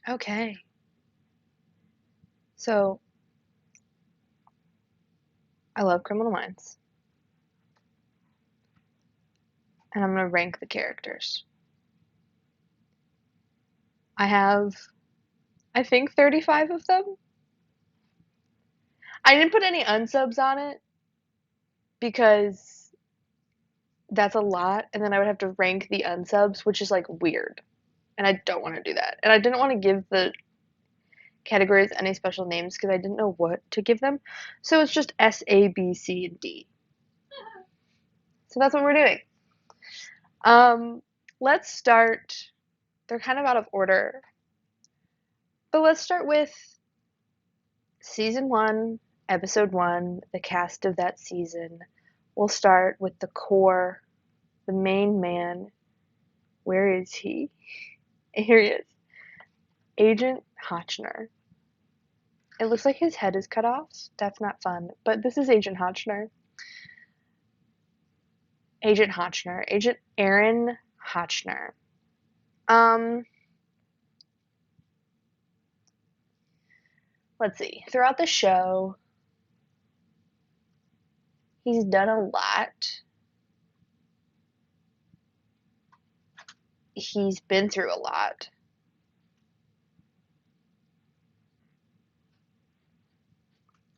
Okay. So, I love Criminal Minds, and I'm going to rank the characters. I have, I think, 35 of them. I didn't put any unsubs on it because that's a lot, and then I would have to rank the unsubs, which is like weird, and I don't want to do that. And I didn't want to give the categories any special names because I didn't know what to give them. So it's just S, A, B, C, and D. So that's what we're doing. Um, let's start. They're kind of out of order, but let's start with season one, episode one, the cast of that season. We'll start with the core, the main man. Where is he? Here he is. Agent Hotchner. It looks like his head is cut off. That's not fun. But this is Agent Hotchner. Agent Hotchner. Agent Erin Hotchner. Um, let's see. Throughout the show, he's done a lot. He's been through a lot.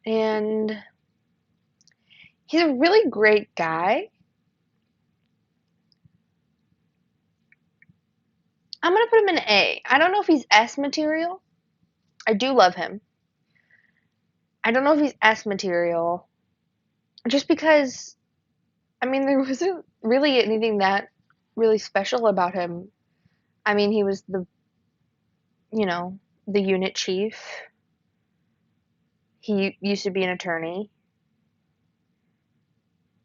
And he's a really great guy. I'm gonna put him in A. I don't know if he's S material. I do love him. I don't know if he's S material. Just because, I mean, there wasn't really anything that really special about him. I mean, he was you know, the unit chief. He used to be an attorney.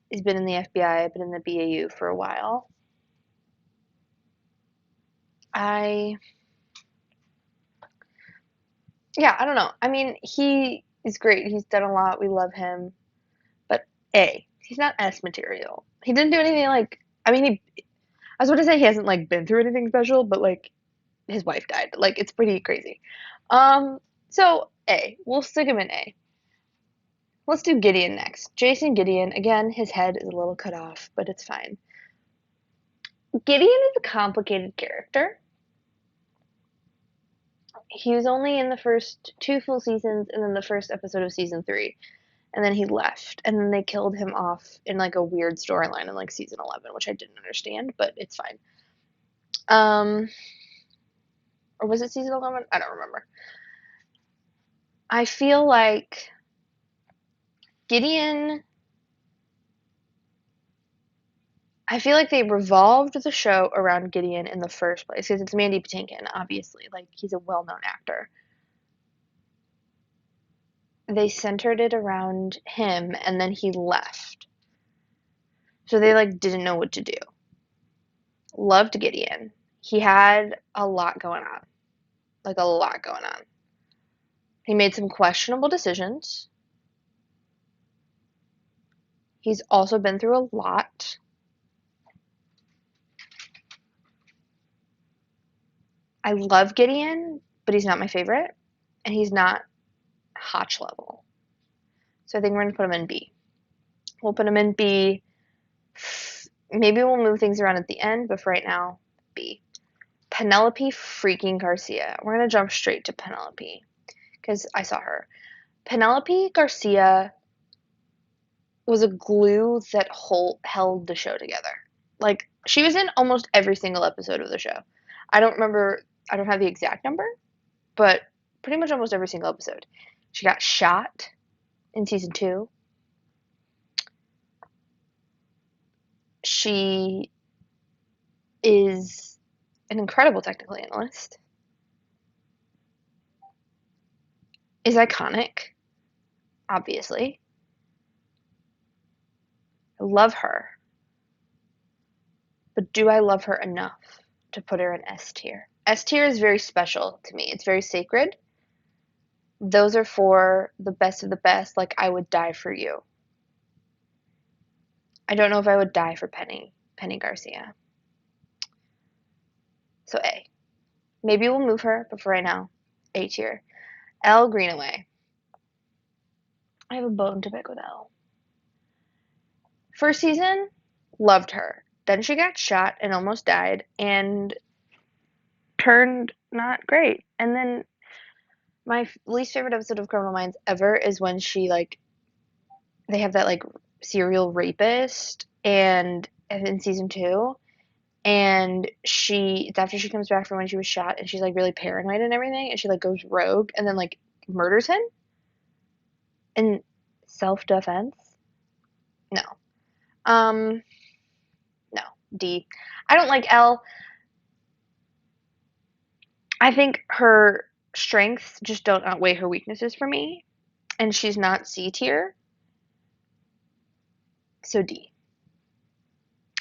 He's been in the FBI, been in the BAU for a while. I, yeah, I don't know. I mean, he is great. He's done a lot. We love him. But A, he's not S material. He didn't do anything like, I mean, I was about to say he hasn't like been through anything special, but like his wife died. Like it's pretty crazy. Um, so A, we'll stick him in A. Let's do Gideon next. Jason Gideon, again, his head is a little cut off, but it's fine. Gideon is a complicated character. He was only in the first two full seasons and then the first episode of season three. And then he left. And then they killed him off in like a weird storyline in like season 11, which I didn't understand, but it's fine. Um, or was it season 11? I don't remember. I feel like Gideon, I feel like they revolved the show around Gideon in the first place because it's Mandy Patinkin, obviously. Like, he's a well known actor. They centered it around him and then he left. So they like didn't know what to do. Loved Gideon. He had a lot going on. Like a lot going on. He made some questionable decisions. He's also been through a lot. I love Gideon, but he's not my favorite. And he's not Hotch level. So I think we're going to put him in B. We'll put him in B. Maybe we'll move things around at the end, but for right now, B. Penelope freaking Garcia. We're going to jump straight to Penelope because I saw her. Penelope Garcia was a glue that held the show together. Like, she was in almost every single episode of the show. I don't remember, I don't have the exact number, but pretty much almost every single episode. She got shot in season two. She is an incredible technical analyst, is iconic, obviously. I love her. But do I love her enough to put her in S tier? S tier is very special to me. It's very sacred. Those are for the best of the best, like I would die for you. I don't know if I would die for Penny Garcia. So A. Maybe we'll move her, but for right now, A tier. Elle Greenaway. I have a bone to pick with Elle. First season, loved her. Then she got shot and almost died and turned not great. And then my least favorite episode of Criminal Minds ever is when she like they have that like serial rapist and in season 2 and it's after she comes back from when she was shot and she's like really paranoid and everything and she like goes rogue and then like murders him in self-defense. No. Um no. D. I don't like Elle. I think her strengths just don't outweigh her weaknesses for me and she's not C tier. So D.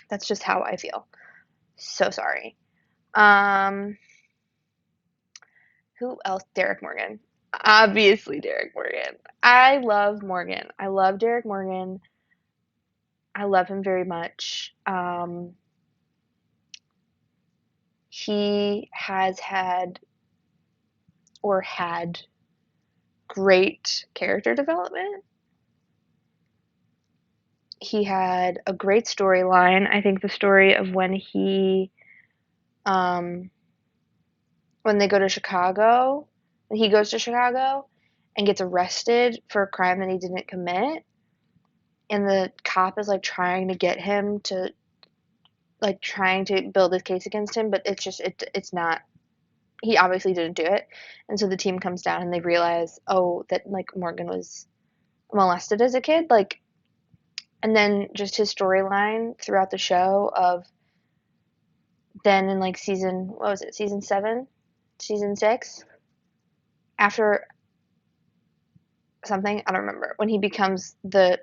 That's just how I feel. So sorry. Um Who else? Derek Morgan. Obviously, Derek Morgan. I love Morgan. I love Derek Morgan. I love him very much. He has had or had great character development. He had a great storyline. I think the story of um, when they go to Chicago, when he goes to Chicago and gets arrested for a crime that he didn't commit, and the cop is like trying to get him to like trying to build his case against him, but it's not. He obviously didn't do it, and so the team comes down and they realize, oh, that like Morgan was molested as a kid, like, and then just his storyline throughout the show of then in like season what was it, season 7, season 6, after something I don't remember when he becomes the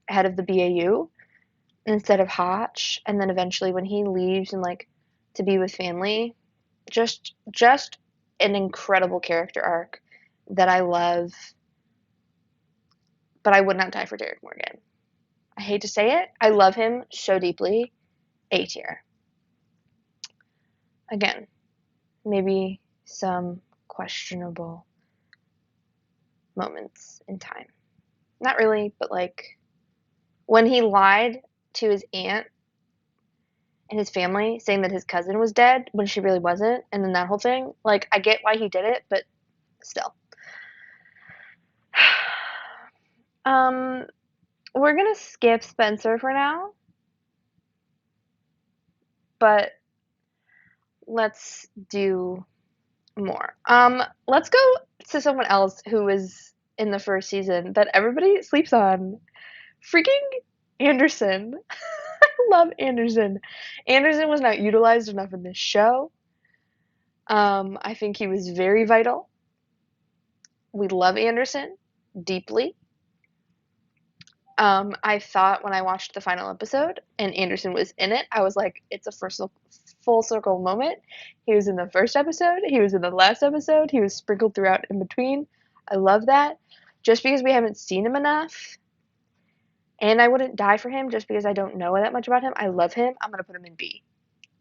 head of the BAU instead of Hotch, and then eventually when he leaves and like to be with family, just an incredible character arc that I love, but I would not die for Derek Morgan. I hate to say it, I love him so deeply. A tier. Again, maybe some questionable moments in time. Not really, but like when he lied to his aunt and his family saying that his cousin was dead when she really wasn't, and then that whole thing, like I get why he did it, but still. Um, we're gonna skip Spencer for now, but let's do more. Let's go to someone else who was in the first season that everybody sleeps on. Freaking Anderson. I love Anderson. Anderson was not utilized enough in this show. I think he was very vital. We love Anderson deeply. I thought when I watched the final episode and Anderson was in it, I was like, it's a full circle moment. He was in the first episode, he was in the last episode, he was sprinkled throughout in between. I love that. Just because we haven't seen him enough, and I wouldn't die for him just because I don't know that much about him. I love him. I'm gonna put him in B.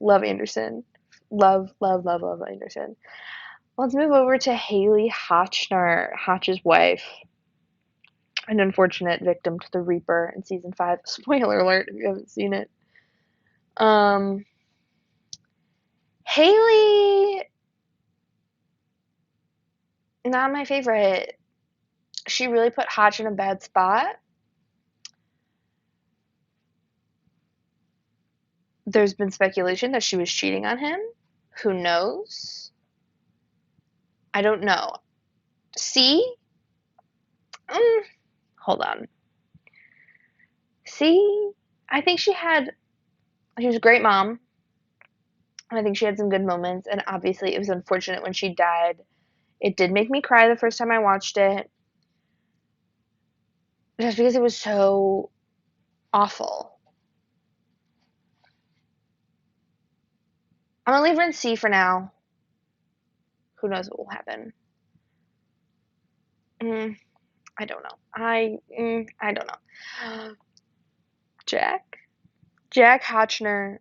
Love Anderson. Love, love, love, love Anderson. Let's move over to Haley Hotchner, Hotch's wife. An unfortunate victim to the Reaper in season 5. Spoiler alert if you haven't seen it. Um, Haley, not my favorite. She really put Hotch in a bad spot. There's been speculation that she was cheating on him. Who knows? I don't know. C? Hold on. C? I think she was a great mom. I think she had some good moments, and obviously it was unfortunate when she died. It did make me cry the first time I watched it, just because it was so awful. I'm gonna leave her in C for now. Who knows what will happen? Mm, I don't know. I don't know. Jack, Jack Hotchner.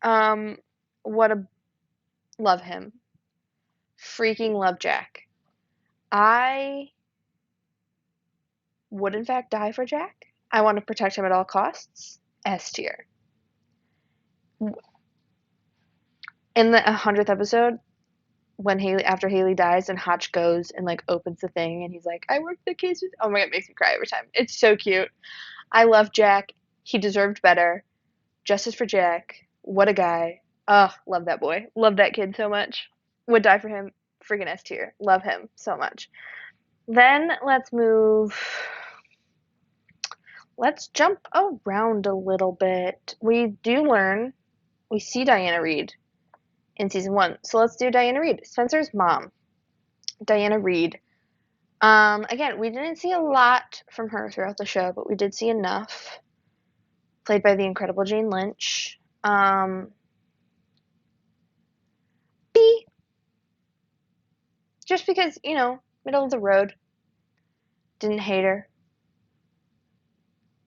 Um, what a love him. freaking love Jack. I would in fact die for Jack. I want to protect him at all costs. S tier. In the 100th episode, when after Haley dies and Hotch goes and like opens the thing and he's like, I worked the case with, oh my god, it makes me cry every time. It's so cute. I love Jack. He deserved better. Justice for Jack. What a guy. Ugh, love that boy. Love that kid so much. Would die for him. Freaking S tier. Love him so much. Then let's jump around a little bit. We see Diana Reid in season 1. So let's do Diana Reid. Spencer's mom, Diana Reid. Again, we didn't see a lot from her throughout the show, but we did see enough. Played by the incredible Jane Lynch. B. Just because, middle of the road. Didn't hate her.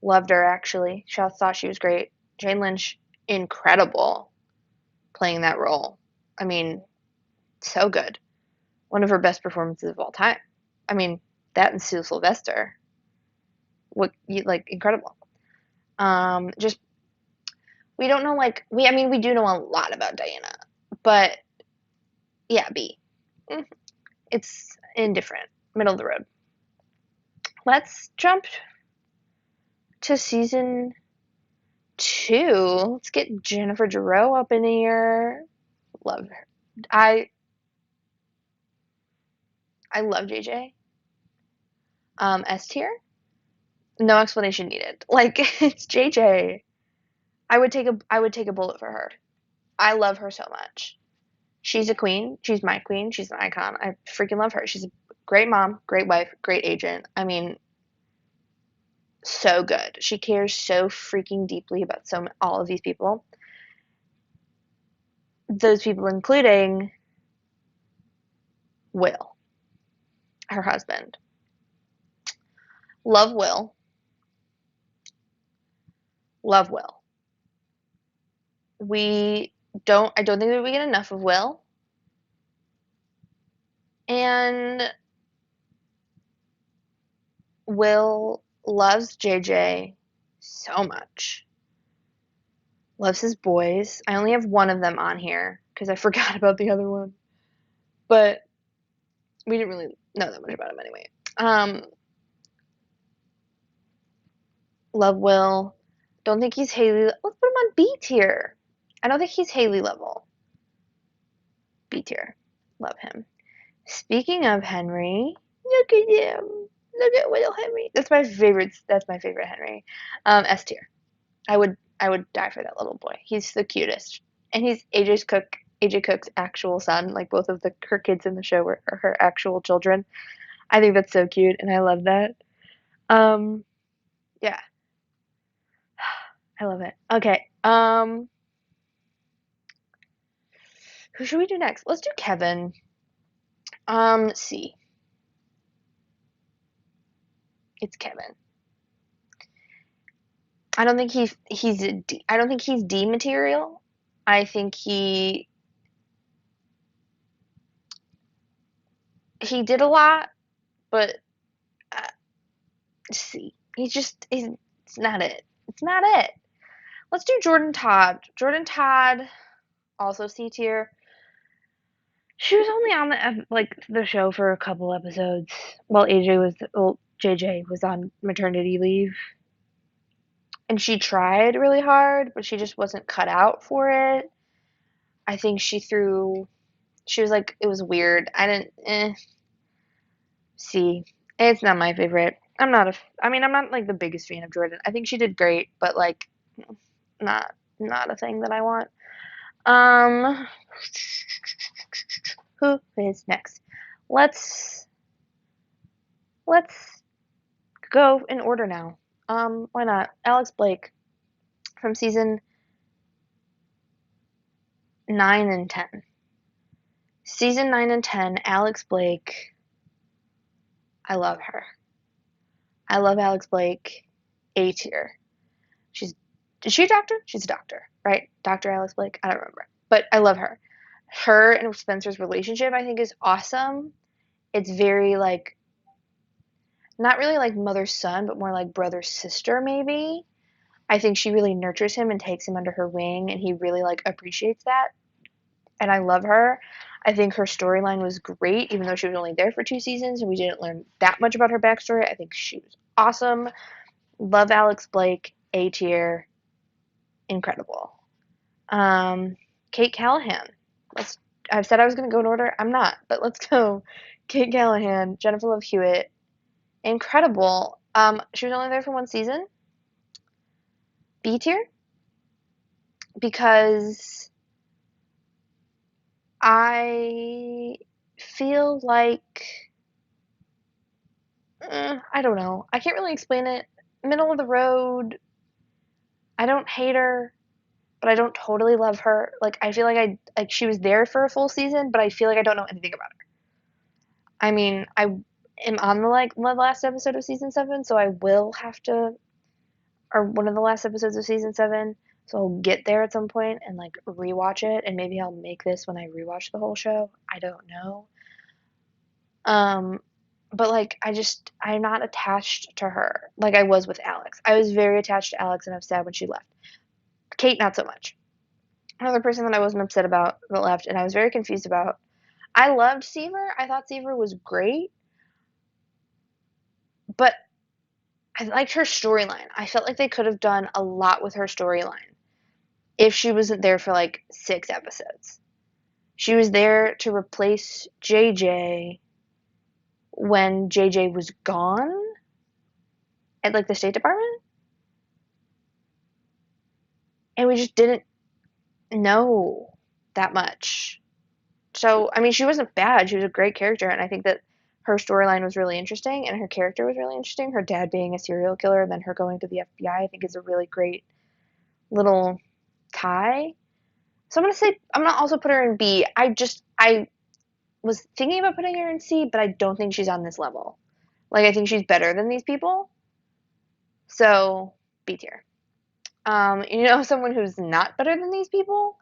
Loved her, actually. Thought she was great. Jane Lynch, incredible playing that role. I mean, so good. One of her best performances of all time. I mean, that and Sue Sylvester. Incredible. Just, we don't know, we do know a lot about Diana. But, yeah, B. It's indifferent. Middle of the road. Let's jump to season 2. Let's get Jennifer Jareau up in here. Love her. I love JJ. S tier. No explanation needed. It's JJ. I would take a bullet for her. I love her so much. She's a queen. She's my queen. She's an icon. I freaking love her. She's a great mom, great wife, great agent. I mean, so good. She cares so freaking deeply about all of these people. Those people including Will, her husband. Love Will. Love Will. I don't think that we get enough of Will. And Will loves JJ so much. Loves his boys. I only have one of them on here because I forgot about the other one. But we didn't really know that much about him anyway. Love Will. Don't think he's Haley. Let's put him on B tier. I don't think he's Haley level. B tier. Love him. Speaking of Henry, look at him. Look at little Henry. That's my favorite Henry. S tier. I would die for that little boy. He's the cutest. And he's AJ Cook's actual son. Like both of her kids in the show are her actual children. I think that's so cute and I love that. Yeah. I love it. Okay. Who should we do next? Let's do Kevin. C. It's Kevin. I don't think I don't think he's D material. I think he did a lot, but C. It's not it. It's not it. Let's do Jordan Todd. Jordan Todd, also C tier. She was only on the show for a couple episodes while JJ was on maternity leave. And she tried really hard, but she just wasn't cut out for it. I think she was like, it was weird. See. It's not my favorite. I'm not like the biggest fan of Jordan. I think she did great, but like, not a thing that I want. Who is next? Let's go in order now. Why not? Alex Blake from season 9 and 10. Season 9 and 10, Alex Blake. I love her. I love Alex Blake. A tier. Is she a doctor? She's a doctor, right? Dr. Alex Blake? I don't remember. But I love her. her and Spencer's relationship, I think, is awesome. It's very like not really like mother son, but more like brother sister maybe. I think she really nurtures him and takes him under her wing, and he really like appreciates that. And I love her. I think her storyline was great, even though she was only there for 2 seasons and we didn't learn that much about her backstory. I think she was awesome. Love Alex Blake, A tier, incredible. Kate Callahan. Let's. I've said I was gonna go in order. I'm not, but let's go. Kate Callahan, Jennifer Love Hewitt, incredible. She was only there for 1 season. B tier because I feel like I don't know. I can't really explain it. Middle of the road. I don't hate her, but I don't totally love her. Like I feel like she was there for a full season, but I feel like I don't know anything about her. I mean, I am on the last episode of season 7, so I will have to, or one of the last episodes of season 7. So I'll get there at some point and like rewatch it, and maybe I'll make this when I rewatch the whole show. I don't know. Um, but like I'm not attached to her like I was with Alex. I was very attached to Alex, and I'm sad when she left. Kate, not so much. Another person that I wasn't upset about that left, and I was very confused about. I loved Siever. I thought Siever was great, but I liked her storyline. I felt like they could have done a lot with her storyline if she wasn't there for like 6 episodes. She was there to replace JJ when JJ was gone at like the State Department, and we just didn't know that much. So, I mean, she wasn't bad. She was a great character, and I think that her storyline was really interesting, and her character was really interesting. Her dad being a serial killer, and then her going to the FBI, I think is a really great little tie. So I'm gonna also put her in B. I was thinking about putting her in C, but I don't think she's on this level. Like, I think she's better than these people. So, B tier. Someone who's not better than these people?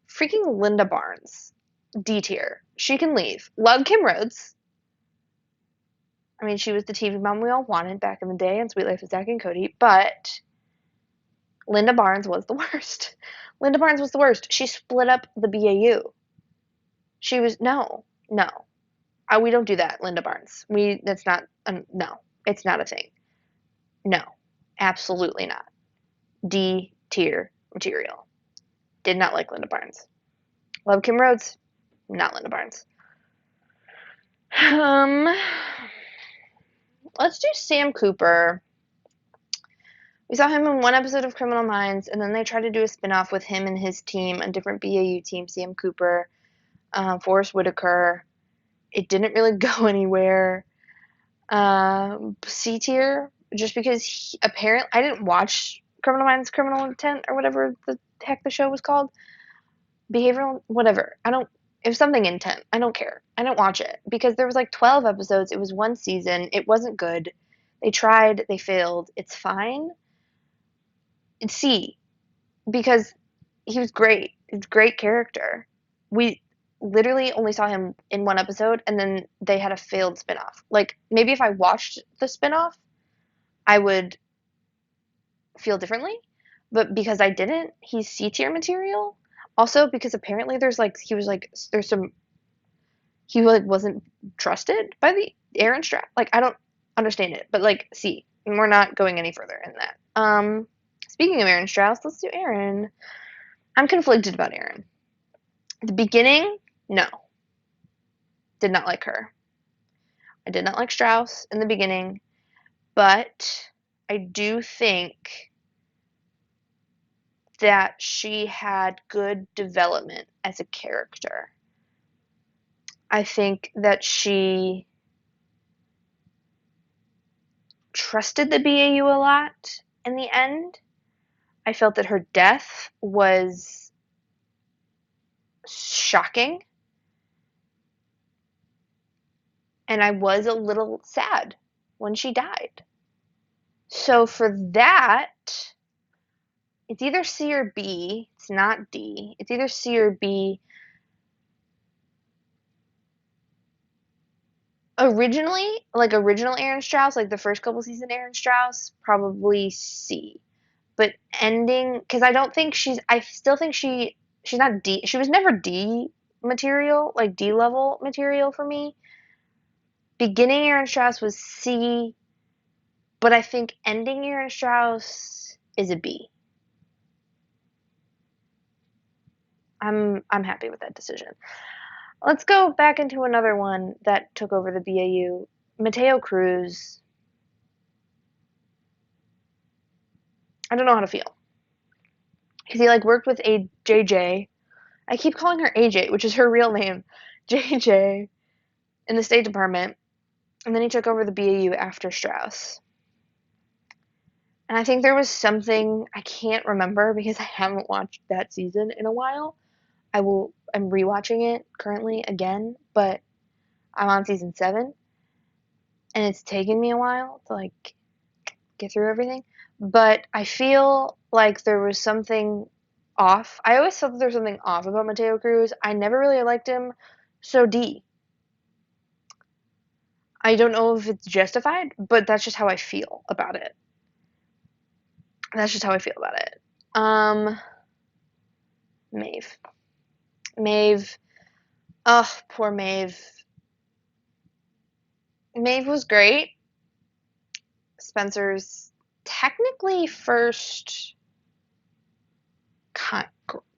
Freaking Linda Barnes. D tier. She can leave. Love Kim Rhodes. I mean, she was the TV mom we all wanted back in the day on Sweet Life of Zack and Cody, but Linda Barnes was the worst. Linda Barnes was the worst. She split up the BAU. She was no. We don't do that, Linda Barnes. That's not no. It's not a thing. No, absolutely not. D tier material. Did not like Linda Barnes. Love Kim Rhodes. Not Linda Barnes. Um, let's do Sam Cooper. We saw him in one episode of Criminal Minds, and then they tried to do a spinoff with him and his team, a different BAU team, Sam Cooper, Forrest Whitaker. It didn't really go anywhere. C tier, just because apparently I didn't watch Criminal Minds, Criminal Intent, or whatever the heck the show was called. Behavioral, whatever. It was something intent. I don't care. I didn't watch it because there was like 12 episodes. It was one season. It wasn't good. They tried. They failed. It's fine. It's C because he was great. He's a great character. We literally only saw him in one episode, and then they had a failed spinoff. Like, maybe if I watched the spinoff, I would feel differently. But because I didn't, he's C tier material. Also, because apparently he like wasn't trusted by the Erin Strauss. Like, I don't understand it, but like, C. And we're not going any further in that. Speaking of Erin Strauss, let's do Erin. I'm conflicted about Erin. The beginning, no. Did not like her. I did not like Strauss in the beginning, but I do think that she had good development as a character. I think that she trusted the BAU a lot in the end. I felt that her death was shocking, and I was a little sad when she died. So for that, it's either C or B. It's not D. It's either C or B. original Erin Strauss, like the first couple season Erin Strauss, probably C. But ending, because I still think she's not D. She was never D material, like D level material for me. Beginning Erin Strauss was C, but I think ending Erin Strauss is a B. I'm happy with that decision. Let's go back into another one that took over the BAU. Matteo Cruz. I don't know how to feel. Because he like worked with a JJ. I keep calling her AJ, which is her real name. JJ in the State Department. And then he took over the BAU after Strauss. And I think there was something I can't remember because I haven't watched that season in a while. I'm rewatching it currently again, but I'm on season 7 and it's taken me a while to like get through everything. But I feel like there was something off. I always felt that there was something off about Matteo Cruz. I never really liked him. So D. I don't know if it's justified, but that's just how I feel about it. That's just how I feel about it. Maeve. Maeve. Oh, poor Maeve. Maeve was great. Spencer's technically first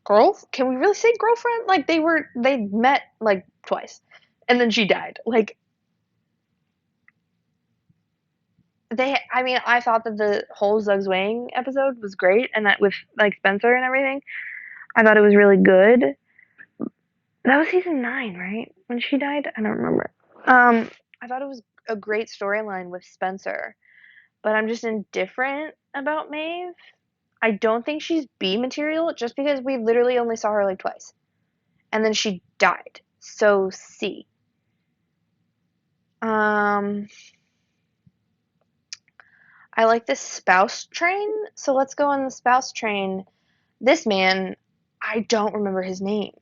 girl. Can we really say girlfriend? Like they met like twice, and then she died. Like I mean, I thought that the whole Zug's Wang episode was great, and that with like Spencer and everything, I thought it was really good. That was season 9, right? When she died? I don't remember. I thought it was a great storyline with Spencer, but I'm just indifferent about Maeve. I don't think she's B material just because we literally only saw her like twice. And then she died. So C. I like this spouse train, so let's go on the spouse train. This man, I don't remember his name.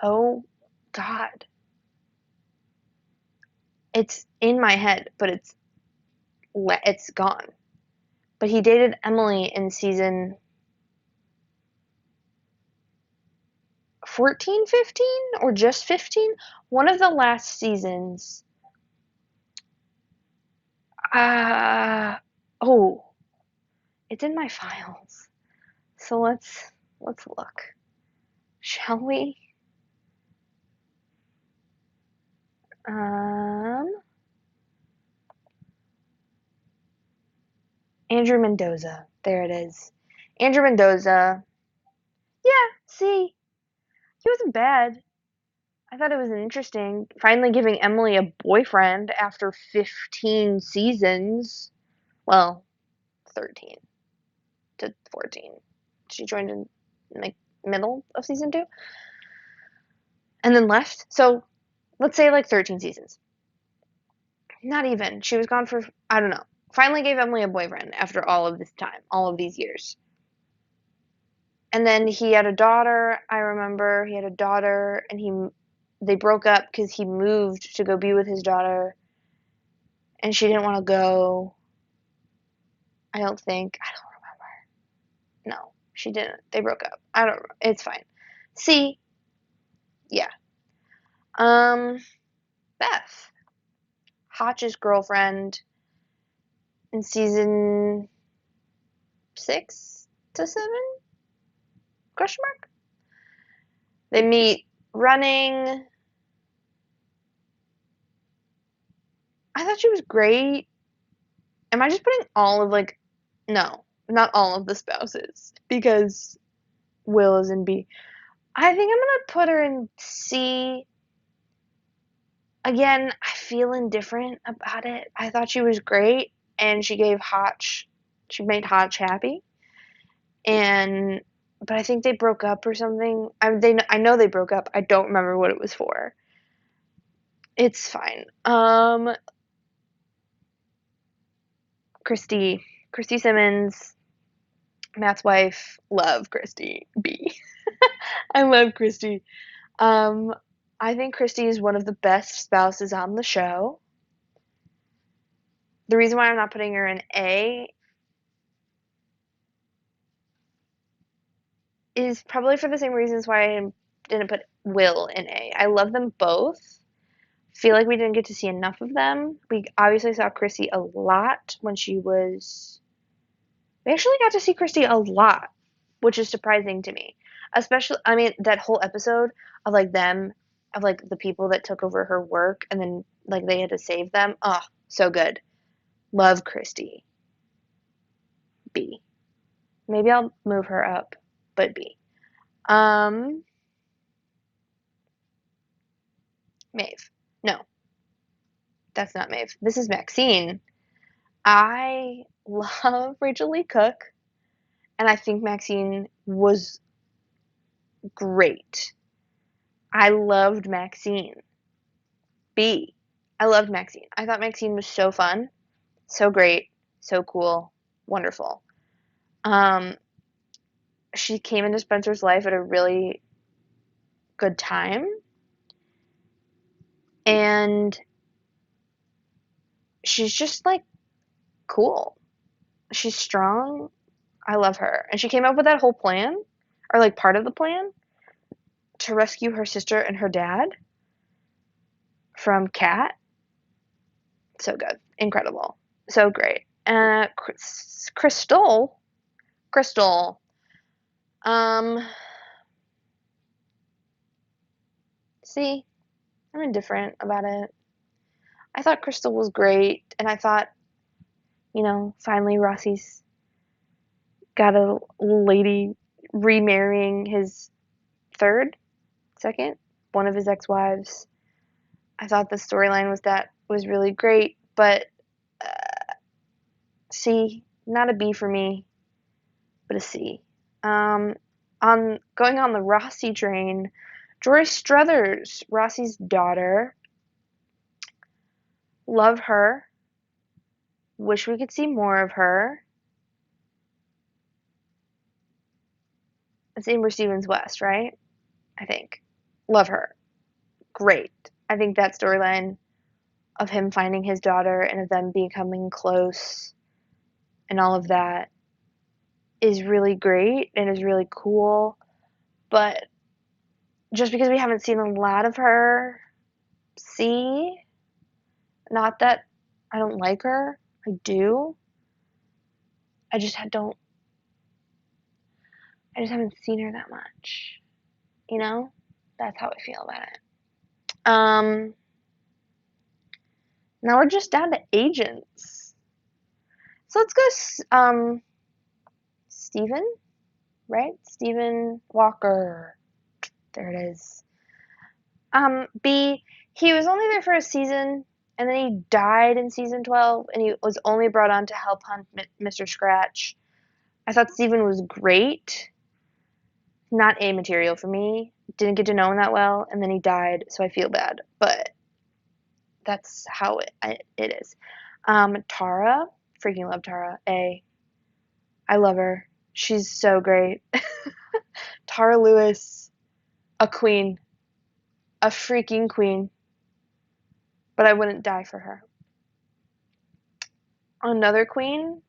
Oh God. It's in my head, but it's gone. But he dated Emily in season 14, 15, or just 15? One of the last seasons. Oh, it's in my files. So let's look. Shall we? Andrew Mendoza. There it is. Andrew Mendoza. Yeah, see, he wasn't bad. I thought it was interesting. Finally giving Emily a boyfriend after 15 seasons. Well, 13 to 14. She joined in like middle of season 2 and then left. So let's say like 13 seasons. Not even. She was gone for, I don't know. Finally gave Emily a boyfriend after all of this time, all of these years. And then he had a daughter. I remember he had a daughter, and they broke up because he moved to go be with his daughter, and she didn't want to go. I don't think. I don't remember. No, she didn't. They broke up. I don't. It's fine. See, yeah. Beth, Hotch's girlfriend in season 6 to 7? Question mark. They meet running. I thought she was great. Am I just putting all of like, no, not all of the spouses because Will is in B. I think I'm gonna put her in C. Again, I feel indifferent about it. I thought she was great and she made Hotch happy. But I think they broke up or something. I know they broke up. I don't remember what it was for. It's fine. Christy Simmons, Matt's wife. Love Christy. B. I love Christy. I think Christy is one of the best spouses on the show. The reason why I'm not putting her in A is probably for the same reasons why I didn't put Will in A. I love them both. Feel like we didn't get to see enough of them. We obviously saw Christy a lot when she was. We actually got to see Christy a lot, which is surprising to me. Especially, I mean, that whole episode of like them, of like the people that took over her work and then like they had to save them. Oh, so good. Love Christy. B. Maybe I'll move her up, but B. Um, Maeve. No, that's not Maeve. This is Maxine. I love Rachel Lee Cook, and I think Maxine was great. I loved Maxine. B. I loved Maxine. I thought Maxine was so fun, so great, so cool, wonderful. Um, she came into Spencer's life at a really good time, and she's just like cool. She's strong. I love her. And she came up with that whole plan, or like part of the plan, to rescue her sister and her dad from Cat. So good. Incredible. So great. Crystal. Crystal. Um, see, I'm indifferent about it. I thought Crystal was great, and I thought, finally Rossi's got a lady remarrying his second, one of his ex-wives. I thought the storyline was really great, but C, not a B for me, but a C. On going on the Rossi train, Joyce Struthers, Rossi's daughter. Love her. Wish we could see more of her. It's Amber Stevens West, right? I think. Love her. Great. I think that storyline of him finding his daughter and of them becoming close and all of that is really great and is really cool. But just because we haven't seen a lot of her, C, not that I don't like her, I do. I just don't. I just haven't seen her that much. You know, that's how I feel about it. Now we're just down to agents. So let's go. Steven, right? Steven Walker. There it is. B. He was only there for a season, and then he died in season 12, and he was only brought on to help hunt Mr. Scratch. I thought Steven was great. Not A material for me. Didn't get to know him that well, and then he died, so I feel bad. But that's how it is. Tara. Freaking love Tara. A. I love her. She's so great. Tara Lewis. A queen. A freaking queen. But I wouldn't die for her. Another queen.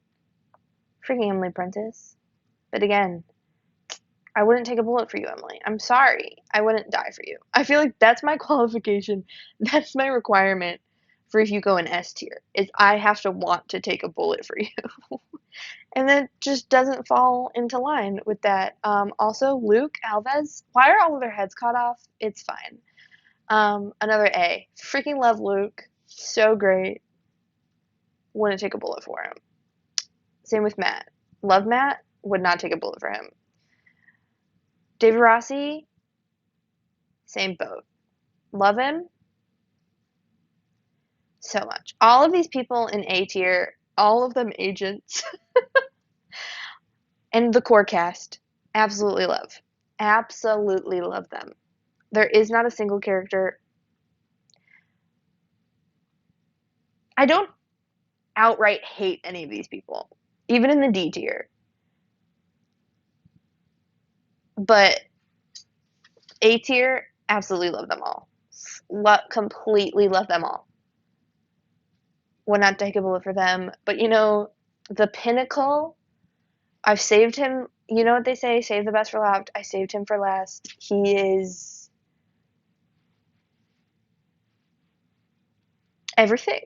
Freaking Emily Prentice. But again, I wouldn't take a bullet for you, Emily. I'm sorry. I wouldn't die for you. I feel like that's my qualification. That's my requirement for if you go in S tier, is I have to want to take a bullet for you. And that just doesn't fall into line with that. Also, Luke, Alves, why are all of their heads cut off? It's fine. Another A. Freaking love Luke. So great. Wouldn't take a bullet for him. Same with Matt. Love Matt. Would not take a bullet for him. David Rossi. Same boat. Love him. So much. All of these people in A tier, all of them agents. And the core cast. Absolutely love. Absolutely love them. There is not a single character. I don't outright hate any of these people, even in the D tier. But A tier, absolutely love them all. completely love them all. Would not take a bullet for them. But the pinnacle, I've saved him. You know what they say, save the best for last. I saved him for last. He is everything.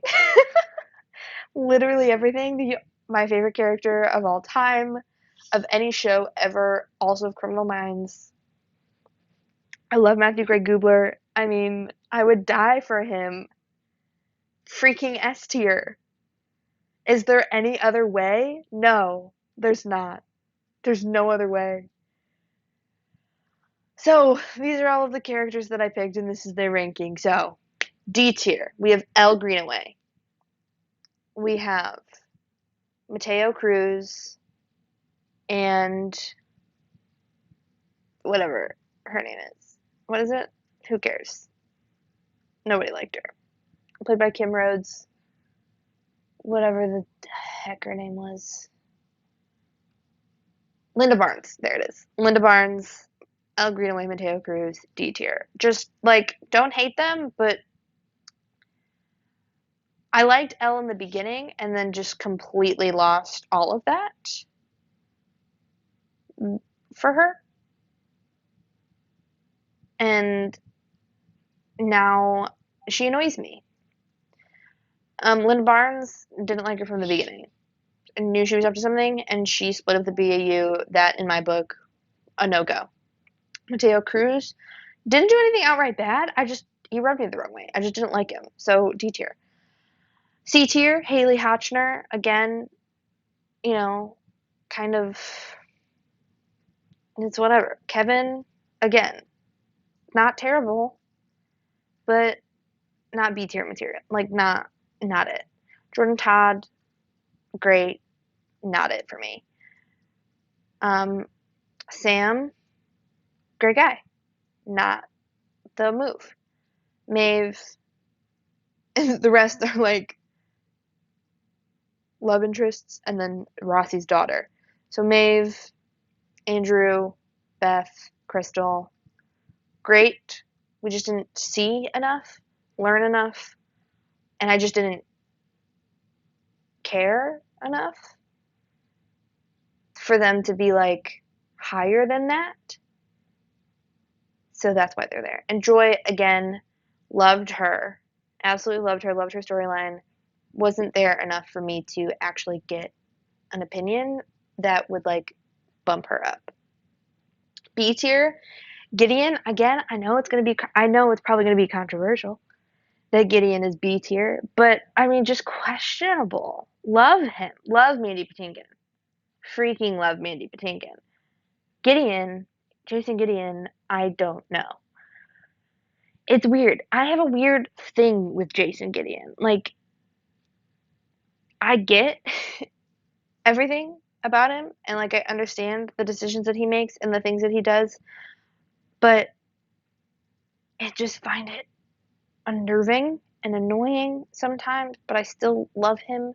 Literally everything. My favorite character of all time, of any show ever, also of Criminal Minds. I love Matthew Gray Gubler. I mean, I would die for him. Freaking S tier. Is there any other way? No, there's not. There's no other way. So, these are all of the characters that I picked, and this is their ranking. So, D tier, we have Elle Greenaway. We have Matteo, Cruz, and whatever her name is. What is it? Who cares? Nobody liked her. Played by Kim Rhodes. Whatever the heck her name was. Linda Barnes. There it is. Linda Barnes, Elle Greenaway, Matteo, Cruz, D tier. Just, don't hate them, but I liked Elle in the beginning and then just completely lost all of that for her. And now she annoys me. Linda Barnes didn't like her from the beginning. I knew she was up to something, and she split up the BAU. That, in my book, a no-go. Matteo Cruz didn't do anything outright bad. He rubbed me the wrong way. I just didn't like him. So, D tier. C tier, Haley Hotchner. Again, kind of, it's whatever. Kevin, again, not terrible, but not B tier material. Not it. Jordan Todd, great, not it for me. Sam, great guy, not the move. Maeve, and the rest are love interests, and then Rossi's daughter. So Maeve, Andrew, Beth, Crystal, great. We just didn't see enough, learn enough, and I just didn't care enough for them to be higher than that. So that's why they're there. And Joy, again, loved her. Absolutely loved her storyline. Wasn't there enough for me to actually get an opinion that would bump her up. B tier, Gideon, again, I know it's probably gonna be controversial that Gideon is B tier, but I mean just questionable. Love him. Love Mandy Patinkin. Freaking love Mandy Patinkin. Gideon, Jason Gideon, I don't know. It's weird. I have a weird thing with Jason Gideon. I get everything about him, and I understand the decisions that he makes and the things that he does, but I just find it unnerving and annoying sometimes, but I still love him.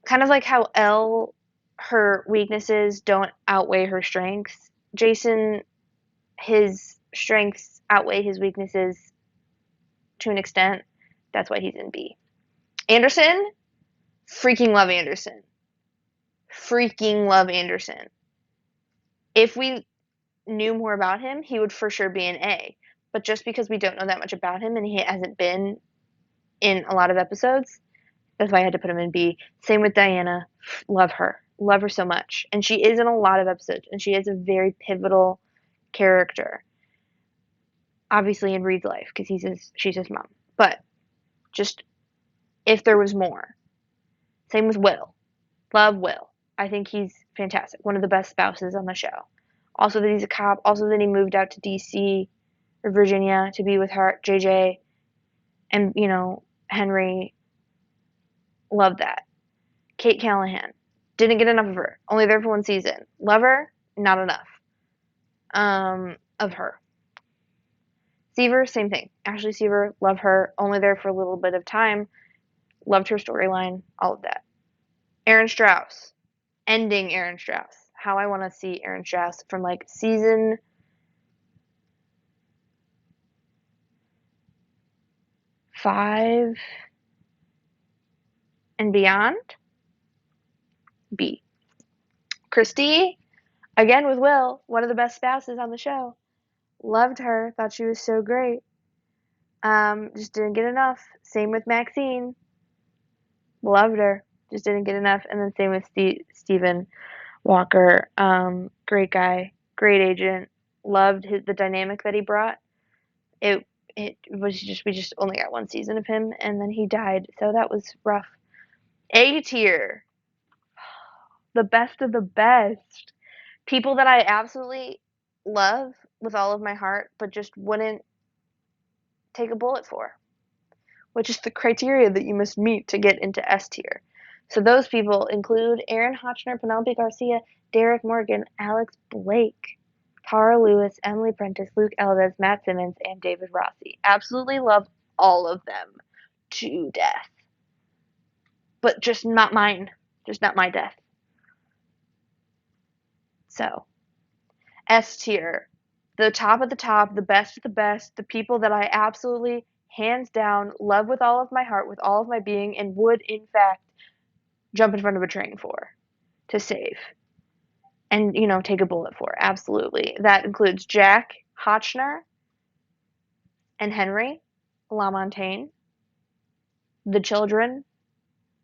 Kind of like how Elle, her weaknesses don't outweigh her strengths. Jason, his strengths outweigh his weaknesses to an extent. That's why he's in B. Anderson, freaking love Anderson. Freaking love Anderson. If we knew more about him, he would for sure be an A. But just because we don't know that much about him and he hasn't been in a lot of episodes, that's why I had to put him in B. Same with Diana. Love her. Love her so much. And she is in a lot of episodes, and she is a very pivotal character. Obviously in Reid's life, because she's his mom. But just if there was more. Same with Will. Love Will. I think he's fantastic. One of the best spouses on the show. Also that he's a cop. Also that he moved out to DC or Virginia to be with her, JJ, and Henry. Love that. Kate Callahan. Didn't get enough of her. Only there for one season. Love her. Not enough. Of her. Siever, same thing. Ashley Siever, love her. Only there for a little bit of time. Loved her storyline. All of that. Erin Strauss. Ending Erin Strauss. How I want to see Erin Strauss from season 5 and beyond, B. Christy, again with Will, one of the best spouses on the show. Loved her, thought she was so great. Just didn't get enough. Same with Maxine. Loved her, just didn't get enough. And then same with Stephen Walker. Great guy, great agent. Loved the dynamic that he brought. It was just, we just only got one season of him, and then he died, so that was rough. A tier, the best of the best. People that I absolutely love with all of my heart, but just wouldn't take a bullet for, which is the criteria that you must meet to get into S tier. So those people include Aaron Hotchner, Penelope Garcia, Derek Morgan, Alex Blake, Tara Lewis, Emily Prentice, Luke Elvez, Matt Simmons, and David Rossi. Absolutely love all of them to death. But just not mine. Just not my death. So, S tier. The top of the top, the best of the best, the people that I absolutely, hands down, love with all of my heart, with all of my being, and would, in fact, jump in front of a train for, to save. And, take a bullet for. Absolutely. That includes Jack, Hotchner, and Henry, LaMontagne, the children.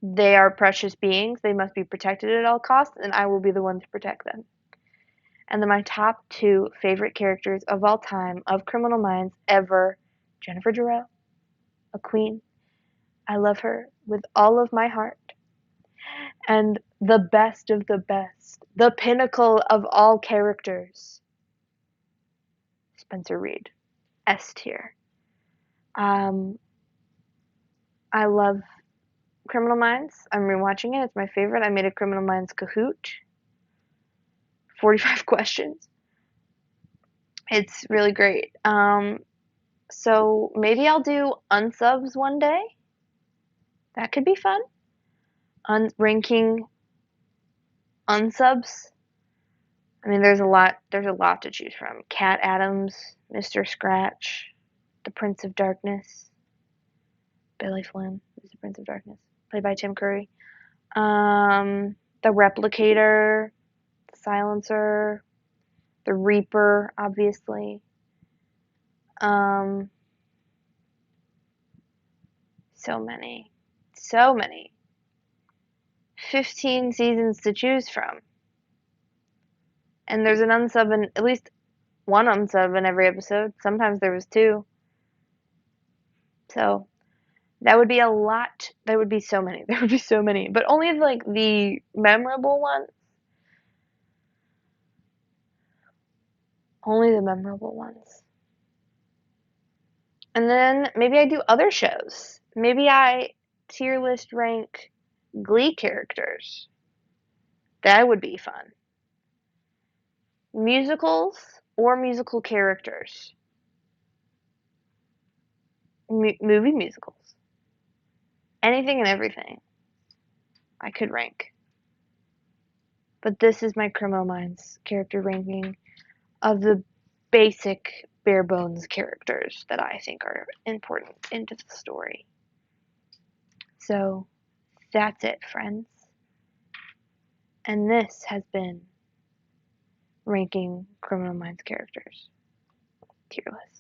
They are precious beings. They must be protected at all costs, and I will be the one to protect them. And then my top 2 favorite characters of all time, of Criminal Minds ever, Jennifer Jareau, a queen. I love her with all of my heart. And the best of the best, the pinnacle of all characters, Spencer Reid, S tier. I love Criminal Minds. I'm rewatching it. It's my favorite. I made a Criminal Minds Kahoot. 45 questions. It's really great. So maybe I'll do unsubs one day. That could be fun. Ranking unsubs. I mean, there's a lot to choose from. Cat Adams, Mr. Scratch, the Prince of Darkness, Billy Flynn, who's the Prince of Darkness, played by Tim Curry. The Replicator, the Silencer, the Reaper, obviously. So many. 15 seasons to choose from. And there's an unsub in, at least one unsub in every episode. Sometimes there was 2. So that would be a lot. There would be so many. There would be so many. But only like the memorable ones. Only the memorable ones. And then maybe I do other shows. Maybe I tier list rank Glee characters. That would be fun. Musicals or musical characters. Movie musicals. Anything and everything I could rank. But this is my Criminal Minds character ranking of the basic bare bones characters that I think are important into the story. So that's it, friends. And this has been ranking Criminal Minds characters tier list.